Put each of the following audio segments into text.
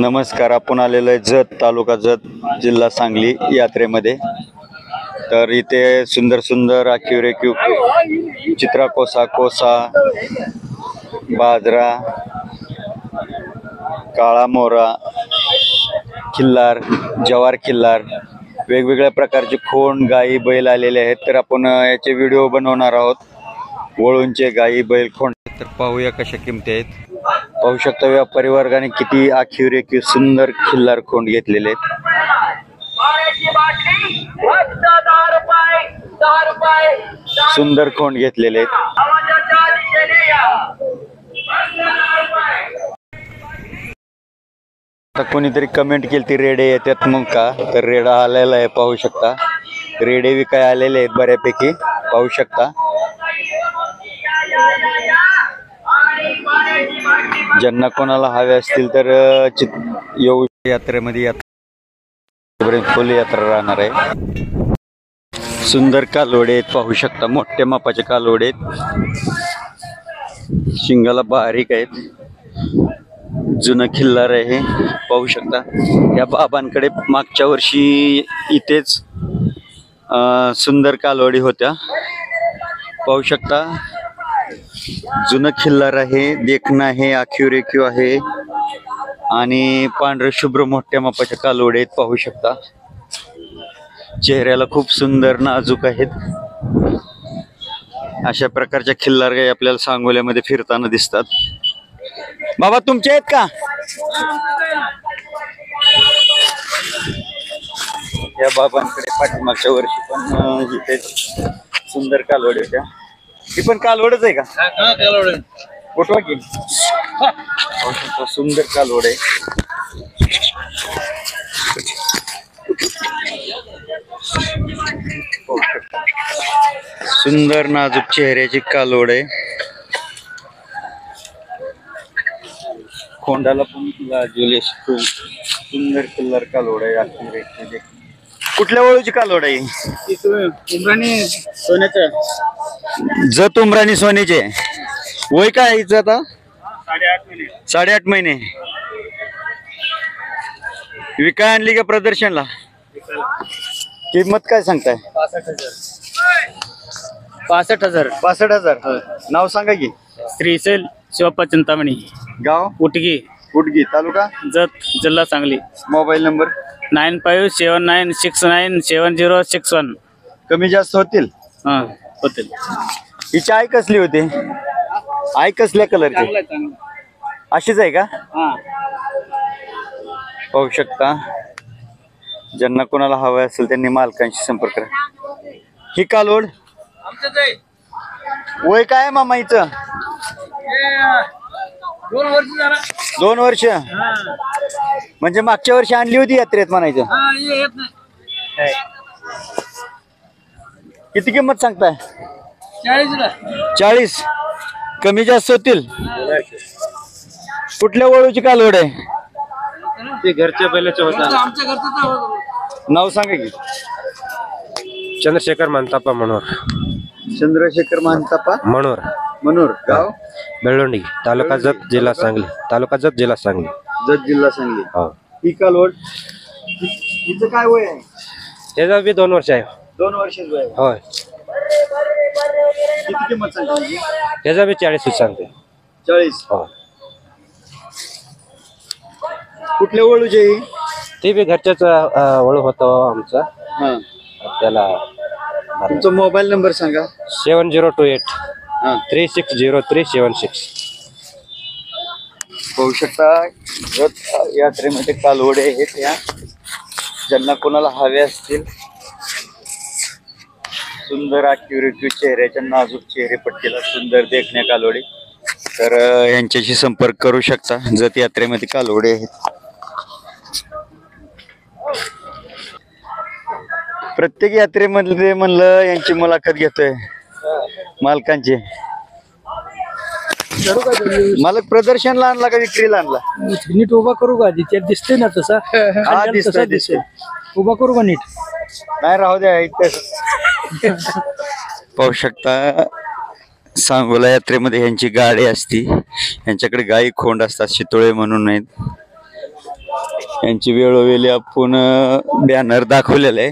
नमस्कार, आपण आलेलो आहे जत तालुका जत जिल्हा सांगली यात्रेमध्ये। तर इथे सुंदर सुंदर आखीव रेखीव चित्रा कोसा कोसा बाजरा काळा मोरा खिल्लार जवार खिल्लार वेगवेगळ्या प्रकारचे खोंड गाई बैल आलेले आहेत। तर आपण याचे व्हिडिओ बनवणार आहोत। वळूंचे गाई बैल खोंड तर पाहूया कशा किमती आहेत। पाहू शकता व्यापारी वर्गाने किती आखीव रेखीव सुंदर खिल्लार खोंड घेतलेले आहेत। सुंदर खोंड घेतलेले आहेत। आता कोणीतरी कमेंट केली ती रेडे येतात मग का, तर रेडा आलेला आहे पाहू शकता। रेडे विकाय आलेले आहेत बऱ्यापैकी पाहू शकता। ज्यांना कोणाला हवे असतील तर येऊ यात्रेमध्ये यात्रेपर्यंत फुल यात्रा राहणार आहे। सुंदर कालवडे आहेत पाहू शकता, मोठ्या मापाचे कालवडे आहेत, शिंगाला बारीक आहेत, जुनं खिल्लार आहे हे पाहू शकता। या बाबांकडे मागच्या वर्षी इथेच सुंदर कालवडी होत्या पाहू शकता। जुनं खिल्लार आहे, देखणं आहे, आखीव रेखीव आहे आणि पांढरे शुभ्र मोठ्या मापाच्या कालवडे आहेत पाहू शकता। चेहऱ्याला खूप सुंदर नाजूक आहेत। अशा प्रकारच्या खिल्लार गाई आपल्याला सांगोल्यामध्ये फिरताना दिसतात। बाबा तुमचे आहेत का? या बाबांकडे पाठीमागच्या वर्षी पण इथे सुंदर कालवडे होत्या। ही पण कालवडच आहे का? कुठवा की सुंदर कालवड आहे। सुंदर नाजूक चेहऱ्याची कालवड आहे। खोंडाला पण जुलेश सुंदर कलर कालवड आहे। कुठल्या वळूची कालवड आहे? उमराणी सोन्याचं जत उमराणी सोन्याचे। वय काय हिचं आता? 8.5 महिने। विकाय आणली का प्रदर्शनला? किंमत काय सांगताय? 65,000 65,000। नाव सांगा की? श्रीशैल शिवप्पा चिंतामणी, गाव उटगी, उडगी, तालुका जत, जिल्हा सांगली। Mobile number 9579697061। कमी जास्त होतील? होतील। हिची आई कसली होती? आई कसल्या कलरची? अशीच आहे का? पाहू शकता। ज्यांना कोणाला हवं असेल त्यांनी मालकांशी संपर्क करा। ही कालवड वय काय आहे मामा हिचं? 2 वर्ष। म्हणजे मागच्या वर्षी आणली होती यात्रेत म्हणायचं। किती किंमत सांगताय? 40। कमी जास्त होतील? कुठल्या वळूची कालवड आहे? ते घरच्या बैलाचे होता। नाव सांगा की? चंद्रशेखर मानतापा मनोर। चंद्रशेखर मानतापा मनोर। मनोर, गाव बेळोंडी, तालुका जत, जिल्हा सांगली। तालुका जत, जिल्हा सांगली। जत, जिल्हा सांगली। हो। ही कालवड हिचं काय वय आहे? त्याचा बी 2 वर्ष आहे। 2 वर्षाच वय आहे। होय। किती किंमत सांगताय? त्याचा बी 40 सांगते। 40। हो। कुठल्या वळूचे? ते बी घरच्याच वळू होतो आमचा। हा, त्याला तुमचा मोबाईल नंबर सांगा? 7028 हा, 360376। पाहू शकता जत यात्रेमध्ये कालवडे आहेत। या ज्यांना कोणाला हवे असतील सुंदर आखीव रेखीव चेहऱ्याच्या नाजूक चेहरेपट्टीला सुंदर देखण्या कालवडे, तर यांच्याशी संपर्क करू शकता। जत यात्रेमध्ये कालवडे आहेत। प्रत्येक यात्रेमध्ये म्हणलं यांची मुलाखत घेतोय मालकांची। मालक प्रदर्शनला आणला का विक्रीला आणला? नीट उभा करू का? त्यात दिसतोय ना तसा? हा, दिसतोय। उभा करू का नीट? नाही, राहू द्या इथं। पाहू शकता सांगोला यात्रेमध्ये यांची गाडी असती, यांच्याकडे गाई खोंड असतात, शितोळे म्हणून आहेत। यांची वेळोवेळी आपण बॅनर दाखवलेला आहे.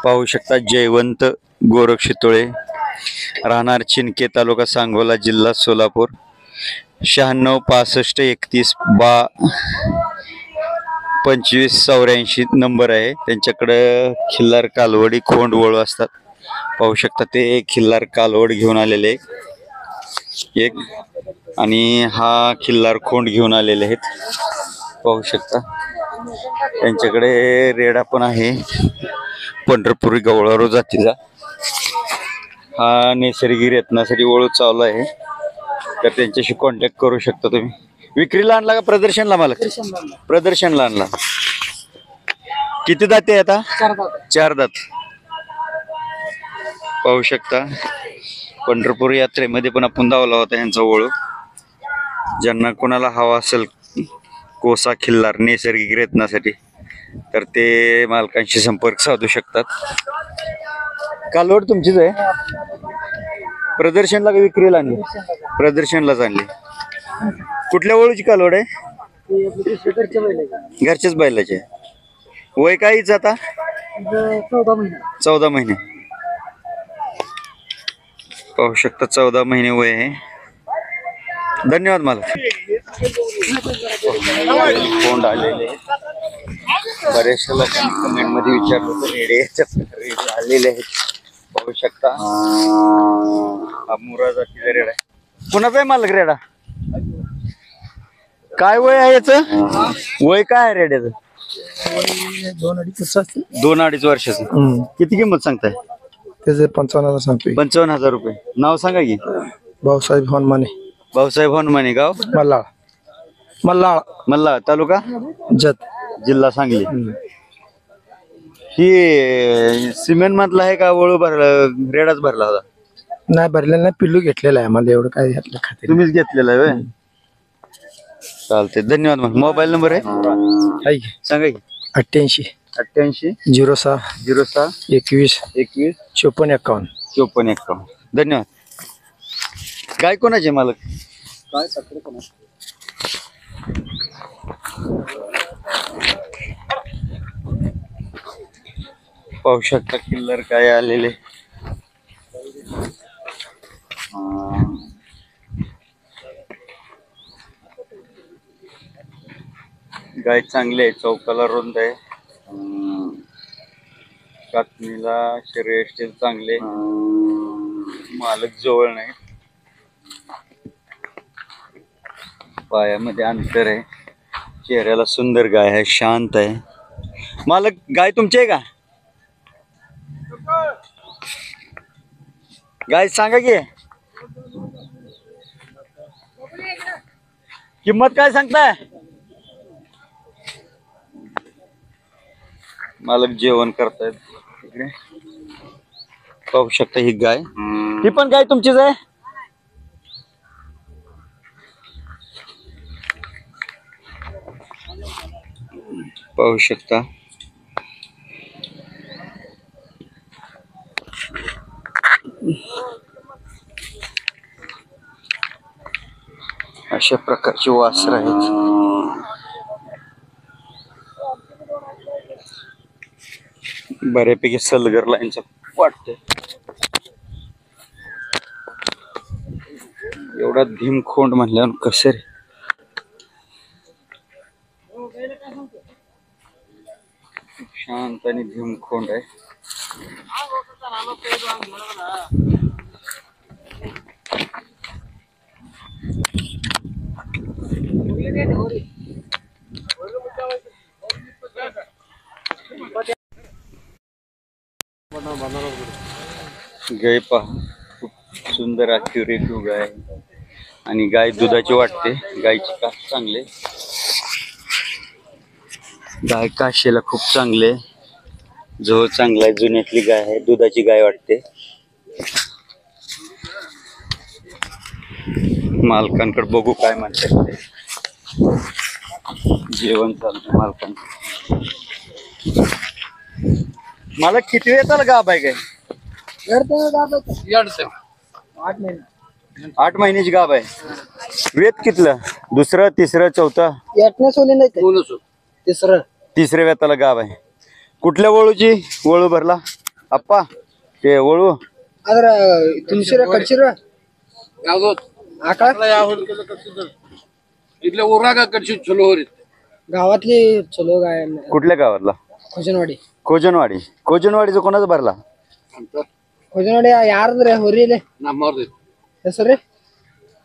पाहू शकता जयवंत गोरख शितोळे, राहणार चिनके, तालुका सांगोला, जिल्हा सोलापूर. 96 65 25 84 नंबर आहे त्यांच्याकडे. खिल्लार कालवडी खोंड वळू असतात. पाहू शकता ते खिल्लार कालवड घेऊन आलेले एक, आणि हा खिल्लार खोंड घेऊन आलेले आहेत. पाहू शकता त्यांच्याकडे रेडा पण आहे पंढरपुरी गवळारू जातीचा. हा नैसर्गिक रेतनासाठी वळू चालू आहे, तर त्यांच्याशी कॉन्टॅक्ट करू शकता तुम्ही. विक्रीला आणला का प्रदर्शनला? मला प्रदर्शनला आणला. किती दाते आहे आता? 4 दात. पाहू शकता पंढरपूर यात्रेमध्ये पण आपण धावला होता यांचा वळू. ज्यांना कोणाला हवा असेल कोसा खिल्लार नैसर्गिक रेतनासाठी, तर ते मालकांशी संपर्क साधू शकतात. कालवड तुमचीच आहे? प्रदर्शनला का विक्रीला आणली? प्रदर्शनलाच आणली. कुठल्या वळूची कालवड आहे? घरच्याच बैलाचे. वय काय हिचं आता? 14 महिने. पाहू शकता 14 महिने वय आहे. धन्यवाद. मला कोंड आलेले बरेचशा लोकांनी कमेंट मध्ये विचारलं होतं रेडे आलेले आहेत. पाहू शकता हा मुरा जातीचा रेडा आहे. कुणाचा आहे मालक रेडा? काय वय आहे याच? वय काय आहे रेड्याचं? 2-2.5 वर्षाचं. किती किंमत सांगताय? त्याचे 55,000 सांगतोय. 55,000 रुपये. नाव सांगा की? भाऊसाहेब हनुमाने. भाऊसाहेब हनुमाने. गाव? मल्लाळ. मल्लाळ. मल्हार तालुका जत, जिल्हा सांगली. ही सिमेंट मधला आहे का वळू भरला रेडाच भरला होता? नाही भरलेलं नाही, पिल्लू घेतलेला आहे. मला एवढं काय घातलं खाते. तुम्हीच घेतलेला आहे व्हय? चालते. धन्यवाद. मग मोबाईल नंबर आहे सांगा की? 88 88 06 06 21 21 54 51. 54 51. धन्यवाद. काय कोणाचे मालक? काय पाहू शकता किल्लर काय आलेले. गाय चांगली आहे, चौकाला रुंद आहे, कातणीला शरीर स्टील चांगले, मालक जवळ नाही, पायामध्ये अंतर आहे, चेहऱ्याला सुंदर गाय आहे, शांत आहे. मालक गाय तुमची आहे का? गाय सांगा की किंमत काय सांगताय? मालक जेवण करतायत इकडे. पाहू शकता ही गाय. ही पण गाय तुमचीच आहे? पाहू शकता अशा प्रकारची वासर आहेत. बऱ्यापैकी सलगर लाईनचा वाटतंय. एवढा भीमखोंड म्हणल्यावर कसं रे. शांत आणि भीमखोंड आहे. गाय पहा, खूप सुंदर अॅक्युरेट गाय आहे आणि गाय दुधाची वाटते. गायची कास चांगले, गाय काशेला खूप चांगले, जो चांगला आहे, जुन्यातली गाय आहे, दुधाची गाय वाटते. मालकांकडे बघू काय म्हणतात ते. जेवण चालतं मालकांकडे. मला किती वेळ चाल गाब आहे काय? 8 महिन्याची गाब आहे. वेद कितलं? दुसरं, तिसरं, चौथं? तिसरं तिसऱ्या वेताला गाव आहे. कुठल्या वळूची वळू भरला आप्पा ते वळू अದ್ರ तुळशीर कडशीर इथल्या उरागा कडशी चलो गावातली चलो गाय कुठल्या गावातला खोजनवाडी कोजनवाडीचा कोणाचा भरला खोजनवाडी ಯಾರದ್ರೆ ಹೊರಿಲೆ ನಮ್ಮವ್ರದ್ದು ಹೆಸರೇ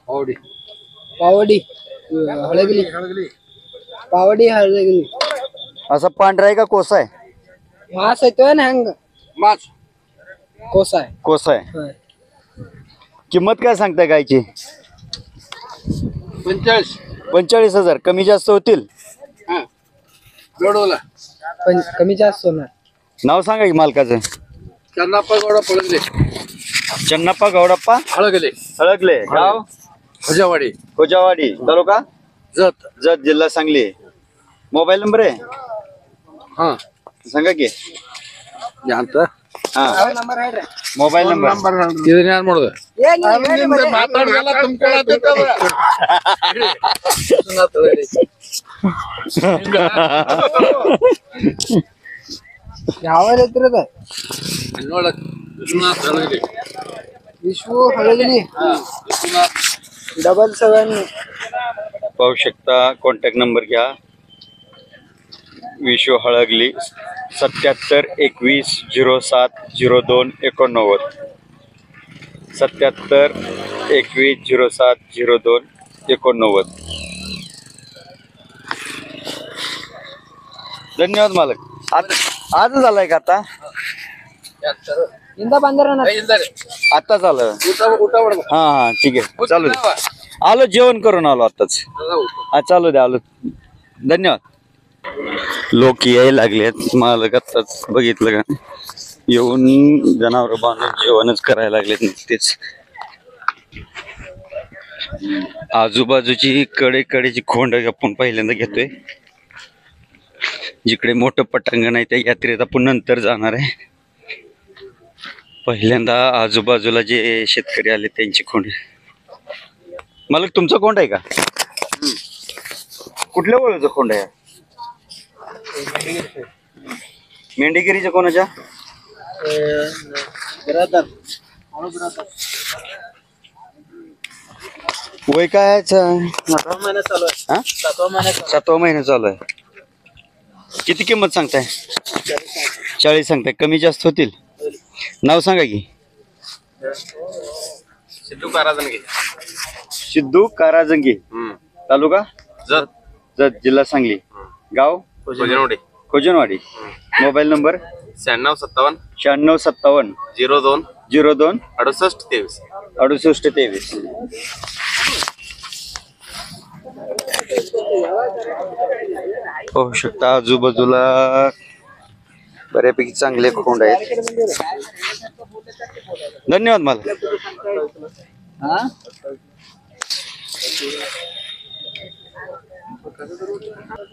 ಹೌಡಿ पावडी हळगिली पावडी हळगिली असा पांढरा आहे का कोसा आहे मास येतोय ना हंग माच कोसा आहे कोसा आहे होय. किंमत काय सांगताय गायची 45 45,000 कमी जास्त होतील. हा बेडोला पण कमी जास्त होणार. नाव सांगा की मालकाचं. चन्नाप्पा गौडा पळगले चन्नप्पा गौडप्पा हळगले हळगले गाव भजावाडी खोजावाडी तालुका जत जत जिल्हा सांगली. मोबाईल नंबर आहे हा सांगा की. ಅಂತ हा नंबर आहे मोबाईल नंबर ಇದನ್ನ ಯಾರು ಮಾಡೋದು ಮಾತಾಡಲ್ಲ ಯಾವ ಹೆಸರದ ನೋಡಕ್ ವಿಶ್ವನಾಥ್ ಹಳಗಲಿ विश्व हळगिली विश्वनाथ 77 पाहू शकता. कॉन्टॅक्ट नंबर घ्या. विश्व हळगली 77 21 07 02 89 77 21 07 02 89. धन्यवाद मालक. आज झालाय का आता इंदा बांधरा आता झालं. ಊಟ ಮಾಡ್ಬೇಕು हा हा ठीक आहे चालू दे. आलो जेवण करून आलो आताच. हा चालू द्या आलो. धन्यवाद. लोक यायला लागलेत. मालक आताच बघितलं का येऊन जनावर बांधून जेवणच करायला लागलेत नुकतेच. आजूबाजूची कडेची खोंड आपण पहिल्यांदा घेतोय. जिकडे मोठं पटांगण आहे त्या यात्रेत आपण नंतर जाणार आहे. पहिल्यांदा आजूबाजूला जे शेतकरी आले त्यांची खोंड. मालक तुमचा खोंड आहे का कुठल्या वळूचा खोंड आहे. मेंढीगिरीच्या कोणाच्या वय काय आहे? हा? 7वा महिना चालू आहे. किती किंमत सांगताय 40 सांगताय. कमी जास्त होतील. नाव सांगा की. सिद्धू काराजंगी तालुका जत जत जिल्हा सांगली. गाव खोजनवाडी. Mobile number 9657 9657 02 02 68 23 68 23. पाहू शकता आजूबाजूला बऱ्यापैकी चांगले खोंड आहेत. धन्यवाद मला.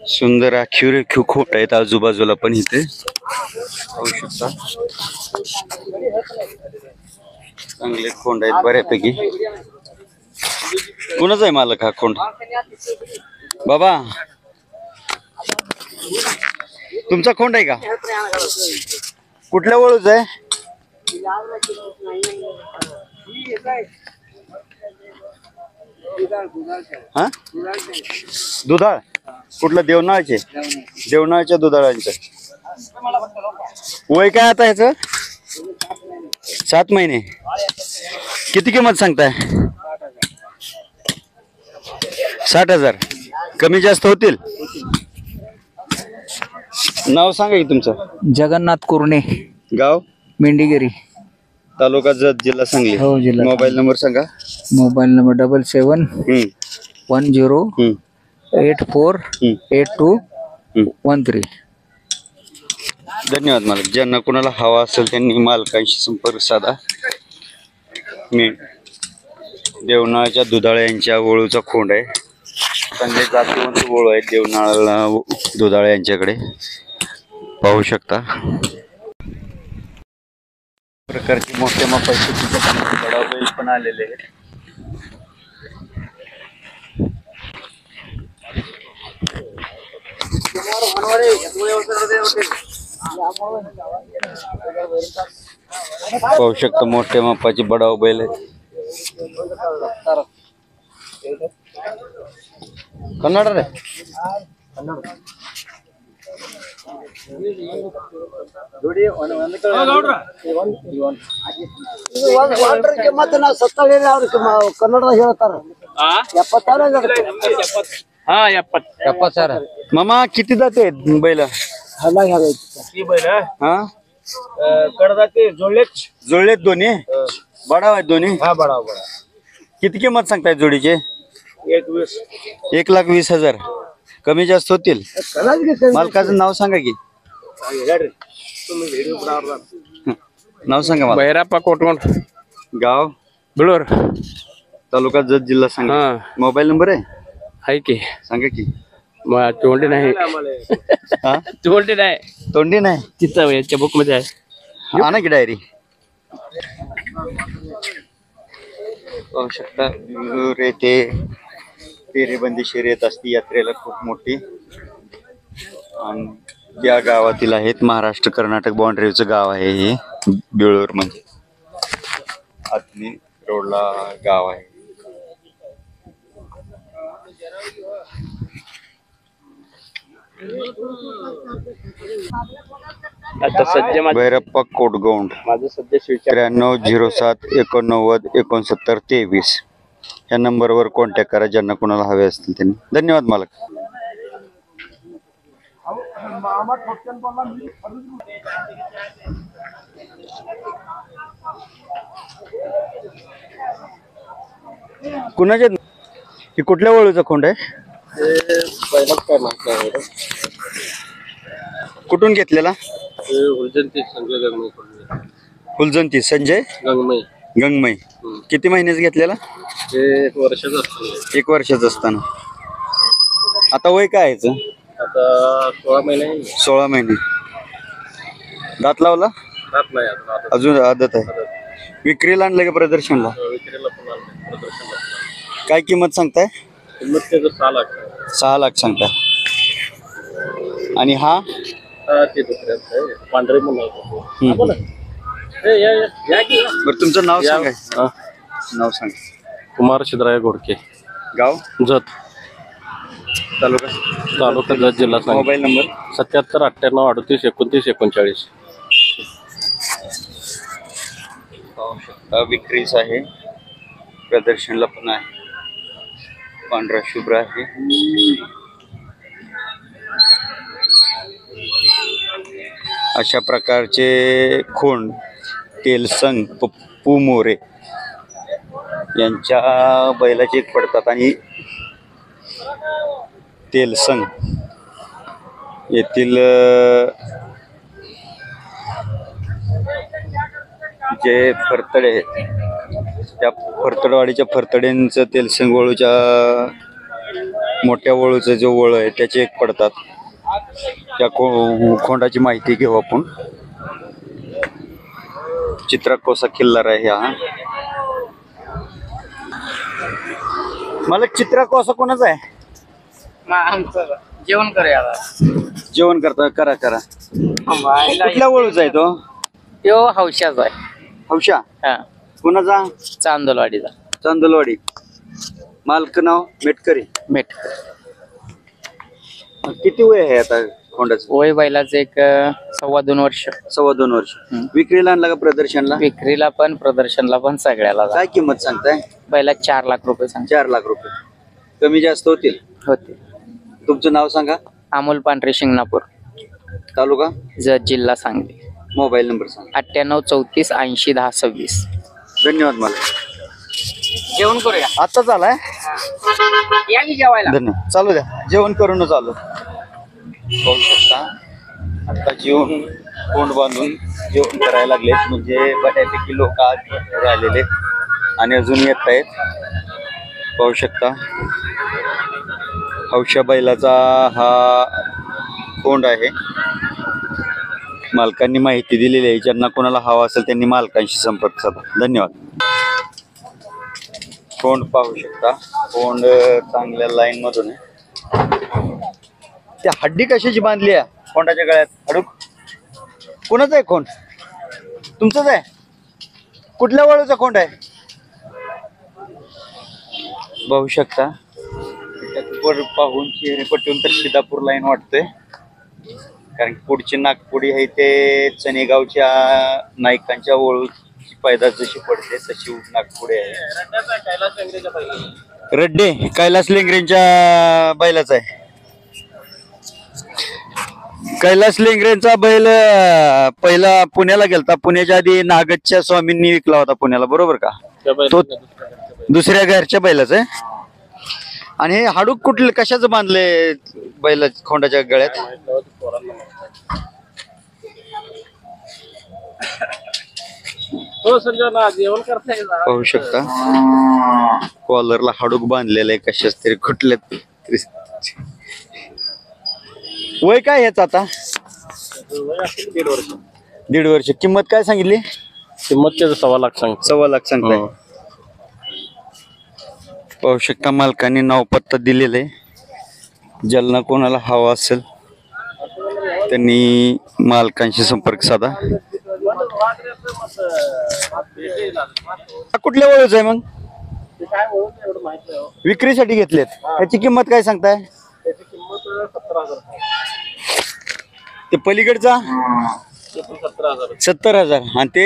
सुंदर रेखीव खोट आहेत आजूबाजूला पण इथे पाहू शकता. चांगले खोंड आहेत बऱ्यापैकी. कुणाचा आहे मालक हा खोंड बाबा तुमचा खोंड आहे का कुठल्या वळूच आहे. हा दुधाळ कुठलं देवनाळचे देवनाळच्या दुधाळांचं. वय काय आता ह्याच 7 महिने. किती किंमत सांगताय 60,000. कमी जास्त होतील. नाव सांगा की तुमचं. जगन्नाथ कुरणे गाव मेंढीगिरी तालुका जत जिल्हा सांगली. हो, जिल्हा मोबाईल नंबर सांगा. Mobile number 77 10 84 82 13. धन्यवाद मालक. ज्यांना कोणाला हवा असेल त्यांनी मालकांशी संपर्क साधा. मी देवनाळच्या दुधाळ यांच्या वळूचा खोंड आहे. चांगले जातीवंत वळू आहेत देवनाळा दुधाळ यांच्याकडे पाहू शकता. प्रकारचे मोठ्या मापाचे बडा बैल पण आलेले आहेत. पाहू शकता मोठ्या मापाची बडाव बैल आहेत. कन्नड रे ಕನ್ನಡ ಹೇಳ್ತಾರ मामा किती जाते बैल हा जुळलेत दोन्ही बडाव आहेत दोन्ही किती किंमत सांगताय जोडीचे 1,20,000 कमी जास्त होतील मालकाचं नाव सांगा की नाव सांगा मला बैराप्पा कोटवण गाव बिळूर तालुका जत जिल्हा सांगा मोबाईल नंबर आहे की सांगा की तोंडी नाही हा तोंडी नाही तोंडी नाही तिथं याच्या बुक मध्ये आहे आणा की डायरी पाहू शकता येथे फेरेबंदी शर्यत असती यात्रेला खूप मोठी आणि या गावातील आहेत महाराष्ट्र कर्नाटक बाउंड्रीचं गाव आहे हे बिळूर म्हणजे आतनी रोडला गाव आहे. आता सध्या भैरप्पा कोटगौंड माझं सध्या 9307696923 या नंबरवर कॉन्टॅक्ट करा ज्यांना कोणाला हवे असतील त्यांनी. धन्यवाद मालक. कुणाच्या ही कुठल्या वळूचा खोंड आहे कुठून घेतलेला फुलजंती संजय गंगमय किती महिन्याच घेतलेला 1 वर्षाचं असताना आता वय काय याचं आता 16 महिने दात लावला अजून आदत आहे विक्रीला आणलं का प्रदर्शनला काय किंमत सांगताय 6 लाख सांगताय आणि हा पांढरे बरं तुमचं नाव सांगा नाव सांग कुमार शिद्राय घोडके गाव जत तालुका जत जिल्हा सांगली. मोबाईल नंबर 77 98 38 39 विक्रीस आहे प्रदर्शनला पण आहे पांढरा शुभ्र आहे अशा प्रकारचे खोंड तेलसंग पप्पू मोरे यांच्या बैलाचे पडतात आणि तेलसंग येथील जे फरतडे आहेत त्या फरतडवाडीच्या फरतड्यांचं तेलसंग वळूच्या मोठ्या वळूचं जो वळ आहे त्याचे एक पडतात त्या खोंडाची माहिती घेऊ आपण. चित्रा कोसा किल्लार आहे हा मला चित्रा कोसा कोणाचा आहे जेवण करूया जेवण करता करा कुठल्या वळूचा आहे तो तो हौशाचा आहे हौशा हा कोणाचा चांदोलवाडीचा चांदलवाडी मालक नाव मेटकरी मेट किती वय आहे आता खोंडाचं वय बैलाचं एक 2.5 वर्ष 2.5 वर्ष विक्रीला आणला का प्रदर्शनला विक्रीला पण प्रदर्शनला पण सगळ्याला काय किंमत सांगताय बैला 4 लाख रुपये सांग 4 लाख रुपये कमी जास्त होतील होते. तुमचं नाव सांगा अमोल पांढरे शिंगणापूर तालुका जत जिल्हा सांगली मोबाईल नंबर सांगा 98 34 80 10 26. धन्यवाद मला जेवण करूया आताच आलाय या की जेवायला धन्यवाद चालू द्या जेवण करूनच आलो पाहू शकता आता जेवण तोंड बांधून जेवण करायला लागलेत म्हणजे बऱ्यापैकी लोक आज राहिलेले आणि अजून येत आहेत पाहू शकता हौशा बैलाचा हा कोंड आहे मालकांनी माहिती दिलेली आहे ज्यांना कोणाला हवा असेल त्यांनी मालकांशी संपर्क साधा. धन्यवाद. कोंड पाहू शकता कोंड चांगल्या लाईन मधून आहे त्या हड्डी कशाची बांधली आहे खोंडाच्या गळ्यात हाडूक कोणाचा आहे खोंड तुमचाच आहे कुठल्या वळूचा खोंड आहे बघू शकता वर पाहून चेहरे पटवून तर सिद्धापूर लाईन वाटतोय कारण पुढची नागपुडी आहे ते चनेगावच्या नायकांच्या वळूची पैदास जशी पडते तशी नागपुडी आहे रड्डे कैलास लेंगरेंच्या बैलाचा आहे कैलास लेंगरेंचा बैल पहिला पुण्याला गेलता पुण्याच्या आधी नागदच्या स्वामींनी विकला होता पुण्याला बरोबर का तो दुसऱ्या घरच्या बैलाच आहे आणि हे हाडूक कुठले कशाचं बांधले बैला खोंडाच्या गळ्यात हो संजना जेवण करताय का? पाहू शकता कॉलरला हाडूक बांधलेलं आहे कशाच तरी कुठल्या तरी वय काय ह्याच आता वय असेल 1.5 वर्ष 1.5 वर्ष किंमत काय सांगितली किंमत त्याचं 1.25 लाख सांगतो 1.25 लाख सांगताय पाहू शकता मालकाने नाव पत्ता दिलेला आहे ज्यांना कोणाला हवा असेल त्यांनी मालकांशी संपर्क साधा हा कुठल्या वळूच आहे मग विक्रीसाठी घेतलेत ह्याची किंमत काय सांगताय त्याची किंमत 17,000 ते पलीकडचा 17,000 70,000 आणि ते